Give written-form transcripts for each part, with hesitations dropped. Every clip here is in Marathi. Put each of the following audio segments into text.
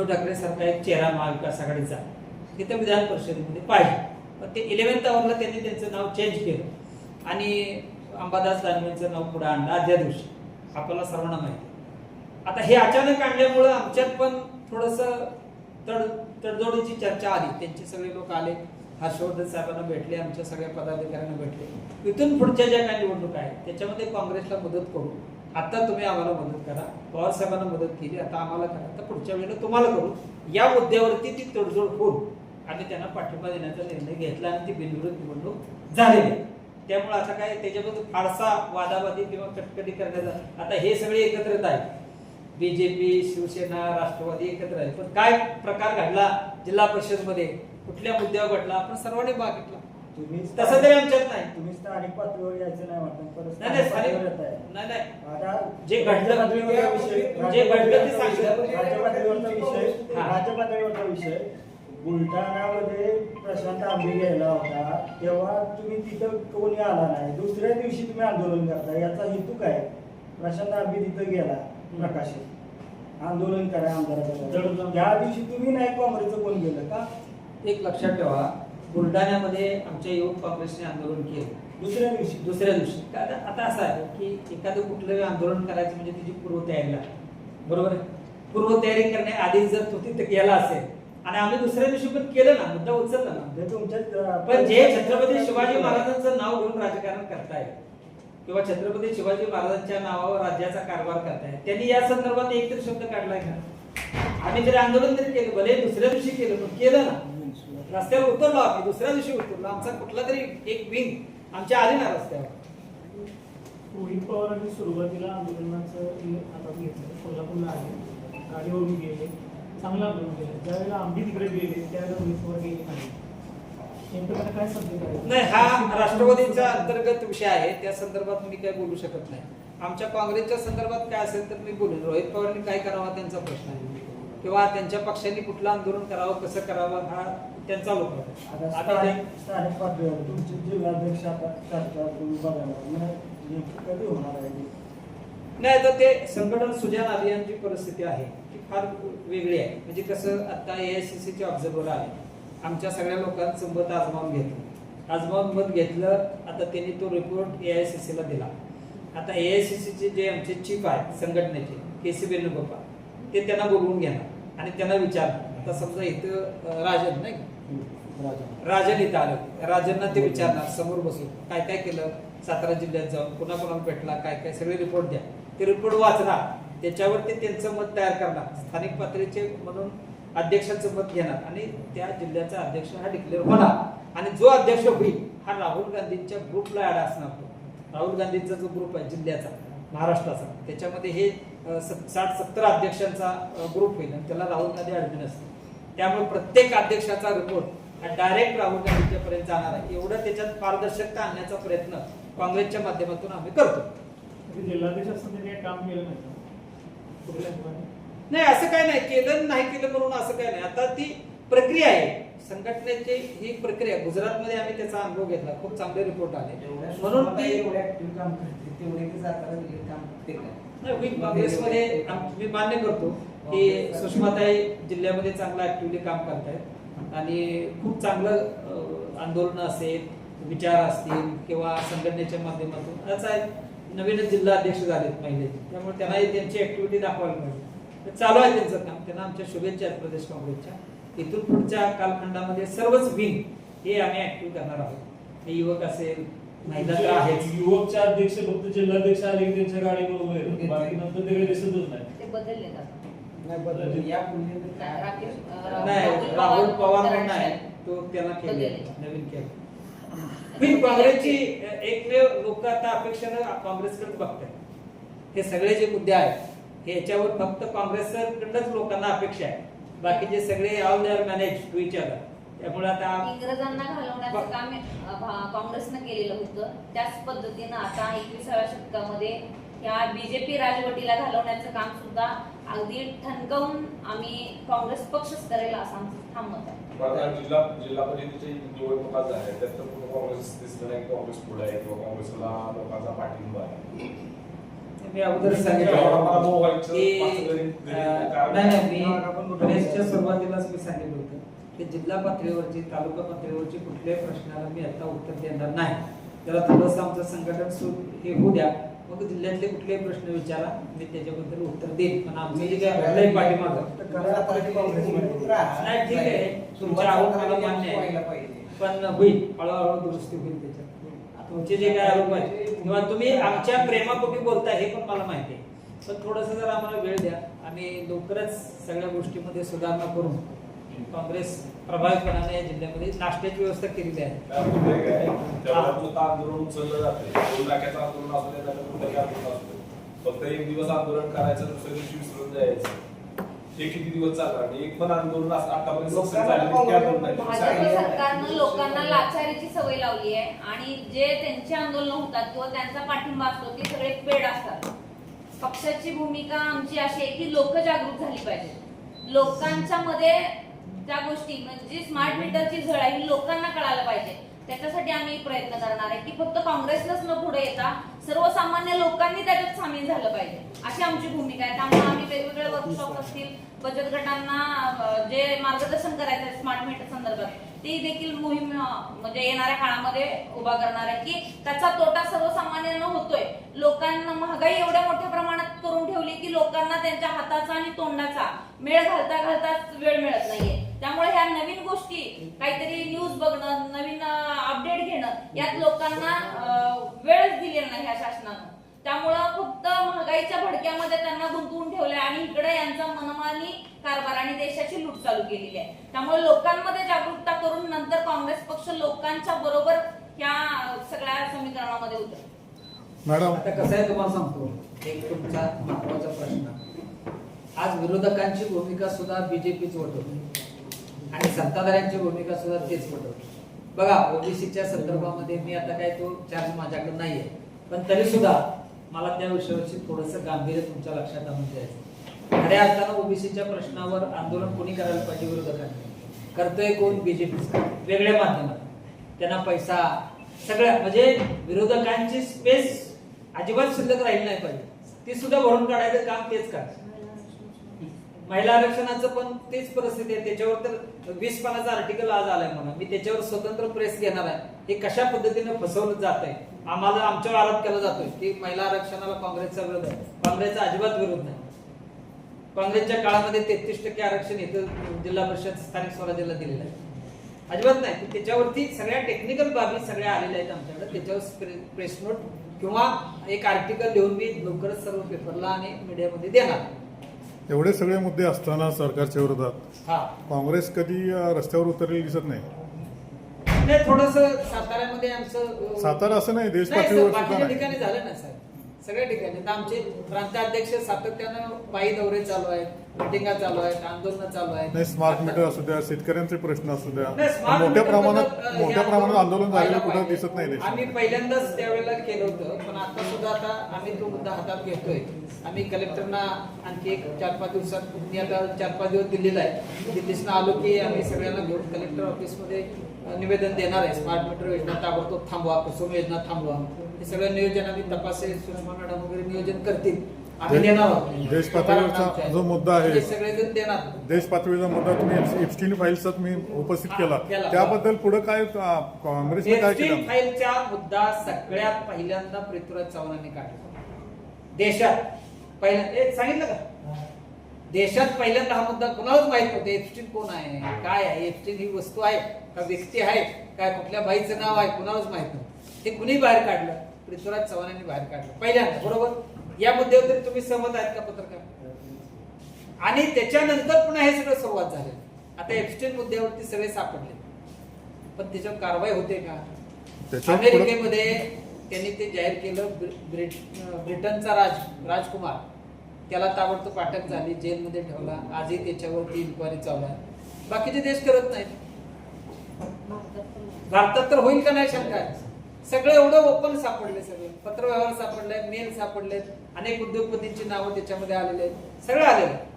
उद्धव ठाकरे सारखा एक चेहरा महाविकास आघाडीचा तिथे विधान परिषदेमध्ये पाहिजे. पण ते 11th आवरला त्यांनी त्यांचं नाव चेंज केलं आणि अंबादास दानवेंचं नाव पुढे आणलं आदल्या दिवशी. आपल्याला सर्वांना माहिती. आता हे अचानक आणल्यामुळं आमच्यात पण थोडंसं तडजोडीची चर्चा आली. त्यांचे सगळे लोक आले, हर्षवर्धन साहेबांना भेटले, आमच्या सगळ्या पदाधिकाऱ्यांना भेटले. इथून पुढच्या ज्या काही निवडणूक आहेत त्याच्यामध्ये काँग्रेसला मदत करू. आता तुम्ही आम्हाला मदत करा, पवार साहेबांना मदत केली, आता आम्हाला करा, आता पुढच्या वेळेला तुम्हाला करू. या मुद्द्यावरती ती तडजोड होऊन आम्ही त्यांना पाठिंबा देण्याचा निर्णय घेतला आणि ती बिनविरोध निवडणूक झालेली. त्यामुळे आता काय त्याच्याबद्दल फारसा वादावादी किंवा कटकटी करण्याचा, आता हे सगळे एकत्रित आहेत, बीजेपी, शिवसेना, राष्ट्रवादी एकत्र आहे. पण काय प्रकार घडला जिल्हा परिषद मध्ये, कुठल्या मुद्द्यावर घडला, आपण सर्वांनी बघितला. तसं तरी आमच्यात नाही. तुम्ही स्थानिक पातळीवर यायचं नाही वाटत. नाही जे घडलं ते सांगितलं. राज्य पातळीवरचा विषय बुलढाण्यामध्ये प्रशांत आंबे गेला होता, तेव्हा तुम्ही तिथं कोणी आला नाही. दुसऱ्या दिवशी तुम्ही आंदोलन करता, याचा हेतू काय? प्रशांत आंबे तिथं गेला प्रकाशित आंदोलन करा आमदाराचं, त्या दिवशी तुम्ही नाही, काँग्रेसचं कोण गेलं का? एक लक्षात ठेवा, बुलढाण्यामध्ये आमच्या युवक काँग्रेसने आंदोलन केलं दुसऱ्या दिवशी. आता असं आहे की एखादं कुठलं आंदोलन करायचं म्हणजे त्याची पूर्वतयारी लागते, बरोबर आहे. पूर्वतयारी करण्याआधी जर तो तिथे गेला असेल आणि आम्ही दुसऱ्या दिवशी पण केलं ना, मुद्दा उचलला ना. पण जे छत्रपती शिवाजी महाराजांचं नाव घेऊन राजकारण करताय किंवा छत्रपती शिवाजी महाराजांच्या नावावर राज्याचा कारभार करताय, त्यांनी या संदर्भात एक तरी शब्द काढलाय का? आम्ही जरी आंदोलन तरी केलं, भले दुसऱ्या दिवशी केलं, पण केलं ना. रस्त्यावर उतरलो आम्ही, दुसऱ्या दिवशी उतरलो. आमचा कुठला तरी एक विंग आमच्या आली ना रस्त्यावर. रोहित पवारांनी सुरुवातीला आंदोलनाचं हातात घेतलं, कोल्हापूरला आले, गाडीवरून गेले, चांगलं आंदोलन केलं. ज्यावेळेला आंबी तिकडे गेले त्यावेळेला रोहित पवार गेले नाही. नेमकं काय समजून नाही, हा राष्ट्रवादीचा अंतर्गत विषय आहे, त्या संदर्भात मी काय बोलू शकत नाही. आमच्या काँग्रेसच्या संदर्भात काय असेल तर मी बोलेन. रोहित पवारांनी काय करावं त्यांचा प्रश्न आहे, किंवा त्यांच्या पक्षांनी कुठलं आंदोलन करावं, कसं करावं, हा त्यांचा लोक आहे. स्थानिक पातळीवर तुमचे जिल्हाध्यक्ष कधी होणार आहे? नाही, तर ते संघटन सुजान अभियानची परिस्थिती आहे ती फार वेगळी आहे. म्हणजे कसं, आता AICC ऑब्झर्वर आहे, आमच्या सगळ्या लोकांचं मत आजमावून मत घेतलं. आता त्यांनी तो रिपोर्ट AICC ला दिला. आता AICC जे आमचे चीफ आहेत संघटनेचे, KC वेणुगोपाल, ते त्यांना बोलवून घेणार आणि त्यांना विचारणार. आता समजा इथं राजन नाही का, राजन इथं आलं, राजनना ते विचारणार समोर बसून काय काय केलं सातारा जिल्ह्यात जाऊन, कोणाकोणाला भेटला, काय काय सगळे रिपोर्ट द्या. ते रिपोर्ट वाचणार, त्याच्यावरती त्यांचं मत तयार करणार, स्थानिक पातळीचे म्हणून अध्यक्षाचं मत घेणार आणि त्या जिल्ह्याचा अध्यक्ष हा डिक्लेअर होणार. आणि जो अध्यक्ष होईल हा राहुल गांधींच्या ग्रुपला ऍड असणार. राहुल गांधींचा जो ग्रुप आहे जिल्ह्याचा महाराष्ट्राचा, त्याच्यामध्ये हे 60-70 अध्यक्षांचा ग्रुप होईल आणि त्याला राहुल गांधी ऍडमिन असतील. त्यामुळे प्रत्येक अध्यक्षाचा रिपोर्ट डायरेक्ट राहुल गांधीच्या पर्यंत जाणार आहे. एवढं त्याच्यात पारदर्शकता आणण्याचा प्रयत्न काँग्रेसच्या माध्यमातून आम्ही करतो. जिल्हाध्यक्ष असं त्यांनी काम केलं नाही, असं काय नाही केलं, नाही केलं म्हणून असं काय नाही. आता ती प्रक्रिया आहे संघटनेची, ही प्रक्रिया. गुजरातमध्ये आम्ही त्याचा अनुभव घेतला, खूप चांगले रिपोर्ट आले म्हणून काँग्रेसमध्ये मी मान्य करतो की सुषमाताई जिल्ह्यामध्ये चांगला ऍक्टिव्हली काम करतायत आणि खूप चांगलं आंदोलन असेल, विचार असतील किंवा संघटनेच्या माध्यमातून असं आहे. नवीनच जिल्हा अध्यक्ष झालेत महिलेचे, त्यामुळे त्यांनाही त्यांची ऍक्टिव्हिटी दाखवायला पाहिजे. चालू आहे त्यांचं काम, त्यांना आमच्या शुभेच्छा आहेत प्रदेश काँग्रेसच्या. इथून पुढच्या कालखंडामध्ये सर्वच विंग हे आम्ही ऍक्टिव्ह करणार आहोत. हे युवक असेल, महिला तर आहेच. युवकचे अध्यक्ष फक्त जिल्हाध्यक्ष आले की त्यांच्या गाडीबरोबर, बाकी नंतर तिकडे दिसतच नाही. ते बदलले नाही, राहुल पवार म्हणून आहे तो, त्याला केले नवीन केलं. काँग्रेसची एकमेव लोक आता अपेक्षेनं काँग्रेसकडे बघतात. हे सगळे जे मुद्दे आहेत याच्यावर फक्त काँग्रेसकडूनच लोकांना अपेक्षा आहे. बाकीचे सगळे all they are manage to each other. त्यामुळे आता इंग्रजांना घालवण्याचं काम काँग्रेसनं केलेलं होतं, त्याच पद्धतीनं आता 21व्या शतकामध्ये या बीजेपी राजवटीला घालवण्याचं काम सुद्धा अगदी ठणकावून आम्ही काँग्रेस पक्षच करेल असं आमचं ठाम मत आहे. जिल्हा परिषदेची निवडणुका झाल्या त्यात तर काँग्रेस दिसलं नाही, काँग्रेस पुढे आहे किंवा काँग्रेसला लोकांचा पाठिंबा आहे. मी अगोदर एवढा सांगितलं मला मोह व्हायचं, की पाच घरी- नाही मी गणेशच्या सुरुवातीलाच मी सांगितलं होतं की जिल्हा पातळीवरची तालुका पातळीवरची कुठल्याही प्रश्नाला मी आता उत्तर देणार नाही. जरा थोडंसं आमचं संघटन हे होऊ द्या, मग जिल्ह्यातले कुठलेही प्रश्न विचारा, मी त्याच्याबद्दल उत्तर देईन. पण आमचं जे काय घडलंय पाठीमागं नाही ठीक आहे, तुमची आवड मला मान्य आहे, पण होईल हळूहळू दुरुस्ती होईल त्याच्यात. तुमचे जे काय आरोप आहे किंवा तुम्ही आमच्या प्रेमापोटी बोलताय हे पण मला माहिती आहे, पण थोडंसं जर आम्हाला वेळ द्या. आम्ही लवकरच सगळ्या गोष्टीमध्ये सुधारणा करून काँग्रेस प्रभावीपणाने या जिल्ह्यामध्ये नाश्त्याची व्यवस्था केलेली आहे. त्यामध्ये काय, त्यावर नुसतं आंदोलन उचललं जाते. टोल नाक्याचं आंदोलन असू दे, नाहीतर कुठलंही आंदोलन असू दे. फक्त एक दिवस आंदोलन करायचं, दुसऱ्या दिवशी विसरून जायचं. हे किती दिवस चालणार? आणि एक पण आंदोलन आतापर्यंत सक्सेस झालं इतके आंदोलन नाही. भाजप सरकारनं लोकांना लाचारीची सवय लावली आहे आणि जे त्यांची आंदोलन होतात किंवा त्यांचा पाठिंबा असतो ते सगळे पेड असतात. पक्षाची भूमिका आमची अशी आहे की लोक जागरूक झाली पाहिजे. लोकांच्या मध्ये त्या गोष्टी म्हणजे स्मार्ट मीटरची झळ आहे ही लोकांना कळायला पाहिजे. त्याच्यासाठी आम्ही प्रयत्न करणार आहे की फक्त काँग्रेसलाच न पुढे येता सर्वसामान्य लोकांनी त्याच्यात सामील झालं पाहिजे, अशी आमची भूमिका आहे. त्यामुळे आम्ही वेगवेगळे वर्कशॉप असतील, बचत गटांना जे मार्गदर्शन करायचं आहे स्मार्ट मीटर संदर्भात ती देखील मोहीम म्हणजे येणाऱ्या काळामध्ये उभा करणार आहे की त्याचा तोटा सर्वसामान्यांना होतोय. लोकांना महागाई एवढ्या मोठ्या प्रमाणात करून ठेवली की लोकांना त्यांच्या हाताचा आणि तोंडाचा मेळ घालता घालताच वेळ मिळत नाहीये. त्यामुळे ह्या नवीन गोष्टी काहीतरी न्यूज बघणं, नवीन अपडेट घेणं यात लोकांना वेळच दिलेला नाही ह्या शासनानं. त्यामुळं फक्त महागाईच्या भडक्यामध्ये त्यांना गुंतवून ठेवलंय आणि इकडे यांचा मनमानी कारभार आणि देशाची लूट चालू केलेली आहे. त्यामुळे लोकांमध्ये जागरूकता करून नंतर काँग्रेस पक्ष लोकांच्या बरोबर या सगळ्या समीकरणामध्ये उतरेल. मॅडम आता कसं आहे तुम्हाला सांगतो, एक तुमचा महत्वाचा प्रश्न. आज विरोधकांची भूमिका सुद्धा बीजेपीच वटवते आणि सत्ताधाऱ्यांची भूमिका सुद्धा तेच वटवते. बघा ओबीसीच्या संदर्भामध्ये मी आता काय तो चार्ज माझ्याकडे नाहीये, पण तरी सुद्धा मला त्या विषयावरची थोडंसं गांभीर्य तुमच्या लक्षात आणून द्यायचं. खऱ्या अर्थानं ओबीसीच्या प्रश्नावर आंदोलन कोणी करायला पाहिजे? विरोधकांनी. करतोय कोण? बीजेपीच वेगळ्या माध्यमात. त्यांना पैसा सगळ्या म्हणजे विरोधकांची स्पेस अजिबात शिल्लक राहील नाही पाहिजे, ती सुद्धा भरून काढायचं काम तेच करा. महिला आरक्षणाचं पण तेच परिस्थिती आहे. त्याच्यावर तर 20 पानाचा आर्टिकल आज आलाय म्हणा, मी त्याच्यावर स्वतंत्र प्रेस घेणार आहे. हे कशा पद्धतीने फसवलं जात आहे, आम्हाला आमच्यावर आरोप केला जातोय की महिला आरक्षणाला काँग्रेसचा विरोध आहे. काँग्रेसचा अजिबात विरोध नाही. काँग्रेसच्या काळामध्ये 33% आरक्षण इथं जिल्हा परिषद स्थानिक स्वराज्याला दिलेलं आहे, अजिबात नाही. त्याच्यावरती सगळ्या टेक्निकल बाबी सगळ्या आलेल्या आहेत आमच्याकडे. त्याच्यावर प्रेस नोट किंवा एक आर्टिकल लिहून मी लवकरच सर्व पेपरला आणि मीडियामध्ये देणार. एवढे सगळे मुद्दे असताना सरकारच्या विरोधात हा काँग्रेस कधी रस्त्यावर उतरलेली दिसत नाही. नाही, थोडंसं साताऱ्यामध्ये आमचं सातारा असं नाही, देश नाही, पातळीवर बाकीच्या सुद्धा नाही. ठिकाणी झालं ना साहेब, सगळ्या ठिकाणी. आता आमचे प्रांताध्यक्ष सातत्यानं पायी दौरे चालू आहेत, मिटिंगा चालू आहेत, आंदोलन चालू आहेत. नाही, स्मार्ट मीटर असू द्या, शेतकऱ्यांचे प्रश्न असू द्या, नाही, स्मार्ट मोठ्या मीटर प्रमाणात बद्दल, मोठ्या हे प्रमाणात आंदोलन झालेलं व्हायला कुठं पाहिजे. दिसत नाही आम्ही देशात. पहिल्यांदाच त्यावेळेला केलं होतं, पण आता सुद्धा आता आम्ही तो मुद्दा हातात घेतोय. आम्ही कलेक्टरना आणखी एक 4-5 दिवसात, मी आता 4-5 दिवस दिल्लीला आहे, दिल्लीतनं आलो की आम्ही सगळ्यांना घेऊन कलेक्टर ऑफिसमध्ये निवेदन देणार आहे. स्मार्ट मीटर योजना ताबडतोब थांबवा, कुसुम योजना थांबवा, हे सगळं नियोजन आम्ही तपासेल. सुषमा मॅडम वगैरे नियोजन करतील, आम्ही देणार आहोत. देश पातळीवरचा जो मुद्दा आहे, हे सगळेजण देणार. देश पातळीचा मुद्दा तुम्ही एप्स्टीन फाईलचा तुम्ही उपस्थित केला, त्याबद्दल पुढे काय काँग्रेसने काय एप्स्टीन केलं? फाईलचा मुद्दा सगळ्यात पहिल्यांदा पृथ्वीराज चव्हाणांनी काढला. देशात पहिल्यांदा सांगितलं का, देशात पहिल्यांदा हा मुद्दा कुणालाच माहित नव्हतं. एप्स्टीन कोण आहे, काय आहे, एप्स्टीन ही वस्तू आहे का व्यक्ती आहे, काय कुठल्या बाईचं नाव आहे, कुणालाच माहित नव्हतं. ते कुणी बाहेर काढलं? पृथ्वीराज चव्हाणांनी बाहेर काढलं पहिल्यांदा. बरोबर, या मुद्द्यावर तरी तुम्ही सहमत आहेत का पत्रकार? आणि त्याच्यानंतर पुन्हा हे सगळं सुरुवात झाली. आता एप्स्टीन मुद्द्यावरती सगळे सापडले, पण त्याच्यावर कारवाई होते का? अमेरिकेमध्ये त्यांनी ते जाहीर केलं. ब्रिटनचा राजकुमार, त्याला ताबडतोब अटक झाली, जेलमध्ये ठेवला. आजही त्याच्यावरती इन्क्वायरी चालू आहे. बाकीचे देश करत नाहीत. भारतात तर होईल का नाही शंका आहे. सगळं एवढं ओपन सापडले, सगळे पत्रव्यवहार सापडले, मेल सापडले, अनेक उद्योगपतींची नावं त्याच्यामध्ये आलेले आहेत, सगळं आलेलं आहे.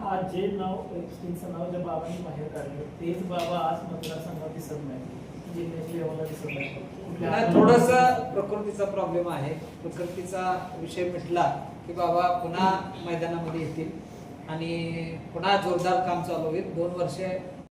आज जे नाव एप्स्टीनचं नाव ज्या बाबांनी बाहेर काढलं तेच बाबा आज मतदारसंघात दिसत नाही. जिल्ह्याच्या लेवलला दिसत आहे कुठल्या नाही, थोडासा प्रकृतीचा प्रॉब्लेम आहे. प्रकृतीचा विषय मिटला की बाबा पुन्हा मैदानामध्ये येतील आणि पुन्हा जोरदार काम चालू होईल. 2 वर्षे